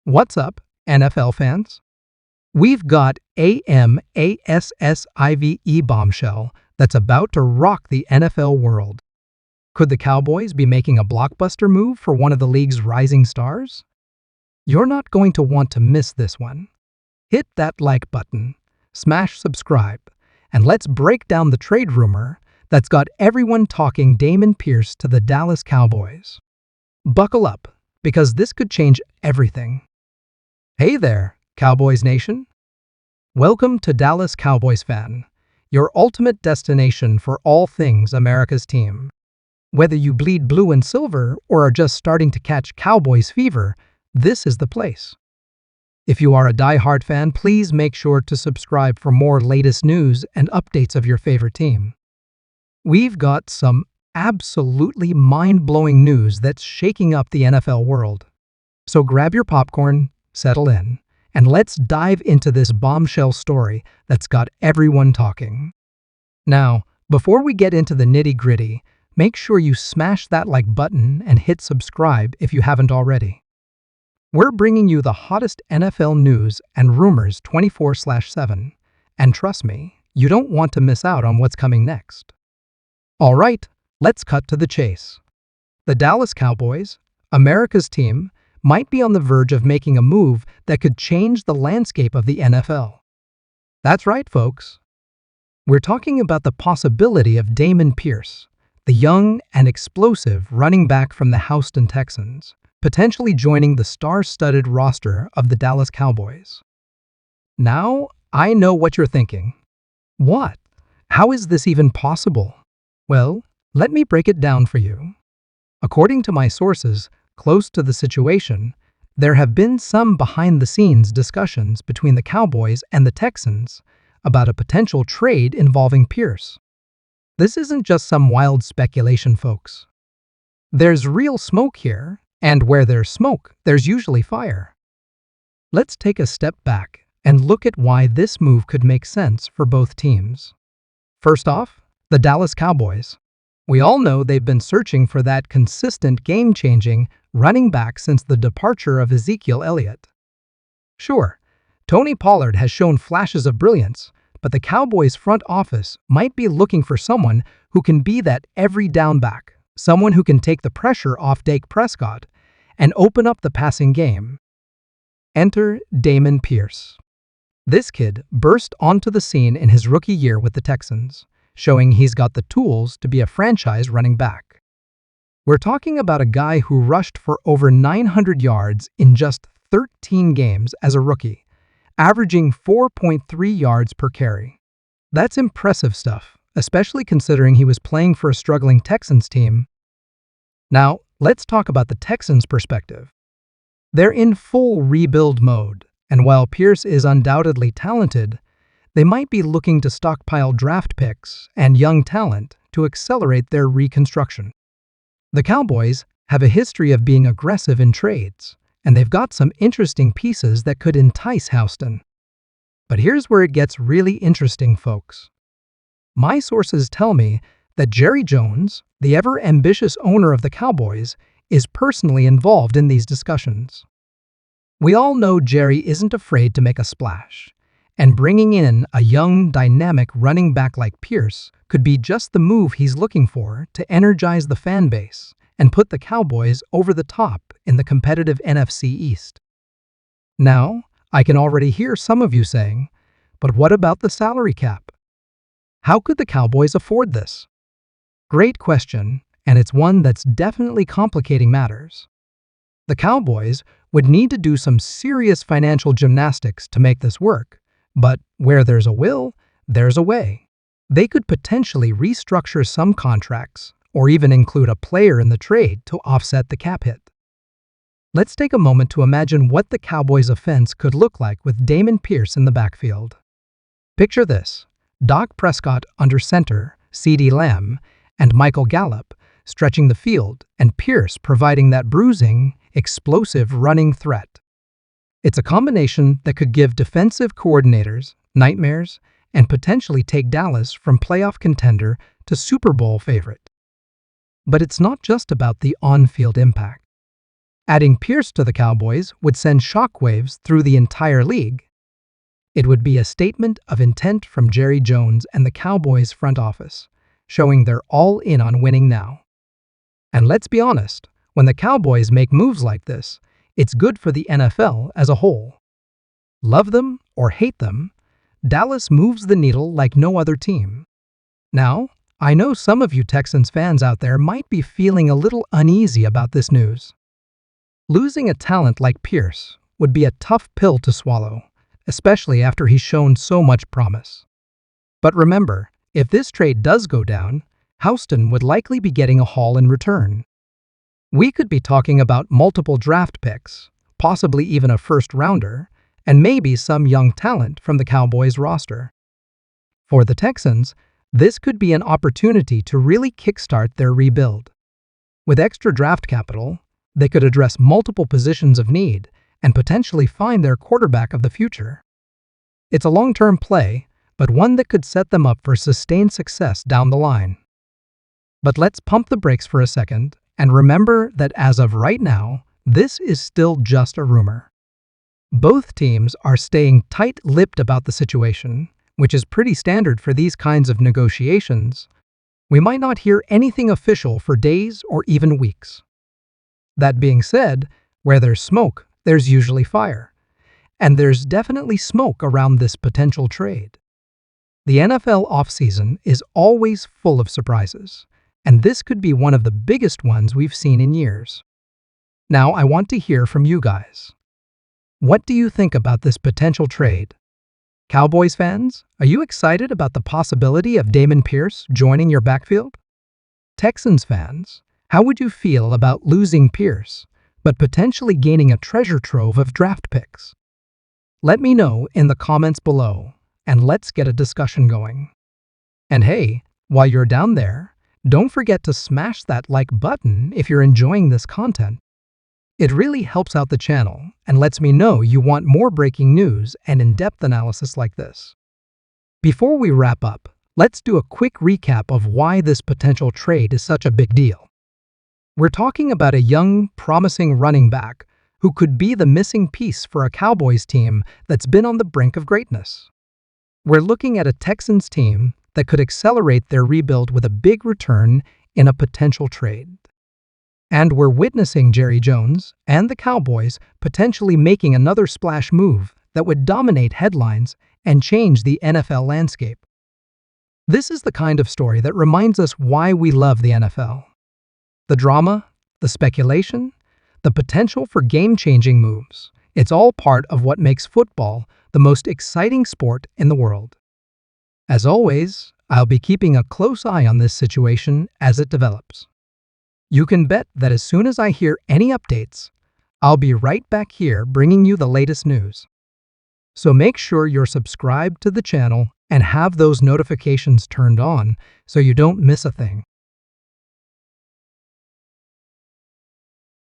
What's up, NFL fans? We've got AMASSIVE bombshell that's about to rock the NFL world. Could the Cowboys be making a blockbuster move for one of the league's rising stars? You're not going to want to miss this one. Hit that like button, smash subscribe, and let's break down the trade rumor that's got everyone talking Dameon Pierce to the Dallas Cowboys. Buckle up, because this could change everything. Hey there, Cowboys Nation. Welcome to Dallas Cowboys Fan, your ultimate destination for all things America's team. Whether you bleed blue and silver or are just starting to catch Cowboys fever, this is the place. If you are a die-hard fan, please make sure to subscribe for more latest news and updates of your favorite team. We've got some absolutely mind-blowing news that's shaking up the NFL world. So grab your popcorn, settle in, and let's dive into this bombshell story that's got everyone talking. Now, before we get into the nitty-gritty, make sure you smash that like button and hit subscribe if you haven't already. We're bringing you the hottest NFL news and rumors 24/7, and trust me, you don't want to miss out on what's coming next. All right, let's cut to the chase. The Dallas Cowboys, America's team, might be on the verge of making a move that could change the landscape of the NFL. That's right, folks. We're talking about the possibility of Dameon Pierce, the young and explosive running back from the Houston Texans, potentially joining the star-studded roster of the Dallas Cowboys. Now, I know what you're thinking. What? How is this even possible? Well, let me break it down for you. According to my sources close to the situation, there have been some behind-the-scenes discussions between the Cowboys and the Texans about a potential trade involving Pierce. This isn't just some wild speculation, folks. There's real smoke here, and where there's smoke, there's usually fire. Let's take a step back and look at why this move could make sense for both teams. First off, the Dallas Cowboys. We all know they've been searching for that consistent game-changing running back since the departure of Ezekiel Elliott. Sure, Tony Pollard has shown flashes of brilliance, but the Cowboys front office might be looking for someone who can be that every down back, someone who can take the pressure off Dak Prescott and open up the passing game. Enter Dameon Pierce. This kid burst onto the scene in his rookie year with the Texans, showing he's got the tools to be a franchise running back. We're talking about a guy who rushed for over 900 yards in just 13 games as a rookie, averaging 4.3 yards per carry. That's impressive stuff, especially considering he was playing for a struggling Texans team. Now, let's talk about the Texans' perspective. They're in full rebuild mode, and while Pierce is undoubtedly talented, they might be looking to stockpile draft picks and young talent to accelerate their reconstruction. The Cowboys have a history of being aggressive in trades, and they've got some interesting pieces that could entice Houston. But here's where it gets really interesting, folks. My sources tell me that Jerry Jones, the ever-ambitious owner of the Cowboys, is personally involved in these discussions. We all know Jerry isn't afraid to make a splash, and bringing in a young, dynamic running back like Pierce could be just the move he's looking for to energize the fan base and put the Cowboys over the top in the competitive NFC East. Now, I can already hear some of you saying, but what about the salary cap? How could the Cowboys afford this? Great question, and it's one that's definitely complicating matters. The Cowboys would need to do some serious financial gymnastics to make this work, but where there's a will, there's a way. They could potentially restructure some contracts or even include a player in the trade to offset the cap hit. Let's take a moment to imagine what the Cowboys' offense could look like with Dameon Pierce in the backfield. Picture this: Dak Prescott under center, CeeDee Lamb, and Michael Gallup stretching the field, and Pierce providing that bruising, explosive running threat. It's a combination that could give defensive coordinators nightmares and potentially take Dallas from playoff contender to Super Bowl favorite. But it's not just about the on-field impact. Adding Pierce to the Cowboys would send shockwaves through the entire league. It would be a statement of intent from Jerry Jones and the Cowboys front office, showing they're all in on winning now. And let's be honest, when the Cowboys make moves like this, it's good for the NFL as a whole. Love them or hate them, Dallas moves the needle like no other team. Now, I know some of you Texans fans out there might be feeling a little uneasy about this news. Losing a talent like Pierce would be a tough pill to swallow, especially after he's shown so much promise. But remember, if this trade does go down, Houston would likely be getting a haul in return. We could be talking about multiple draft picks, possibly even a first-rounder, and maybe some young talent from the Cowboys roster. For the Texans, this could be an opportunity to really kickstart their rebuild. With extra draft capital, they could address multiple positions of need and potentially find their quarterback of the future. It's a long-term play, but one that could set them up for sustained success down the line. But let's pump the brakes for a second and remember that as of right now, this is still just a rumor. Both teams are staying tight-lipped about the situation, which is pretty standard for these kinds of negotiations. We might not hear anything official for days or even weeks. That being said, where there's smoke, there's usually fire. And there's definitely smoke around this potential trade. The NFL offseason is always full of surprises, and this could be one of the biggest ones we've seen in years. Now, I want to hear from you guys. What do you think about this potential trade? Cowboys fans, are you excited about the possibility of Dameon Pierce joining your backfield? Texans fans, how would you feel about losing Pierce, but potentially gaining a treasure trove of draft picks? Let me know in the comments below, and let's get a discussion going. And hey, while you're down there, don't forget to smash that like button if you're enjoying this content. It really helps out the channel and lets me know you want more breaking news and in-depth analysis like this. Before we wrap up, let's do a quick recap of why this potential trade is such a big deal. We're talking about a young, promising running back who could be the missing piece for a Cowboys team that's been on the brink of greatness. We're looking at a Texans team that could accelerate their rebuild with a big return in a potential trade. And we're witnessing Jerry Jones and the Cowboys potentially making another splash move that would dominate headlines and change the NFL landscape. This is the kind of story that reminds us why we love the NFL. The drama, the speculation, the potential for game-changing moves. It's all part of what makes football the most exciting sport in the world. As always, I'll be keeping a close eye on this situation as it develops. You can bet that as soon as I hear any updates, I'll be right back here bringing you the latest news. So make sure you're subscribed to the channel and have those notifications turned on so you don't miss a thing.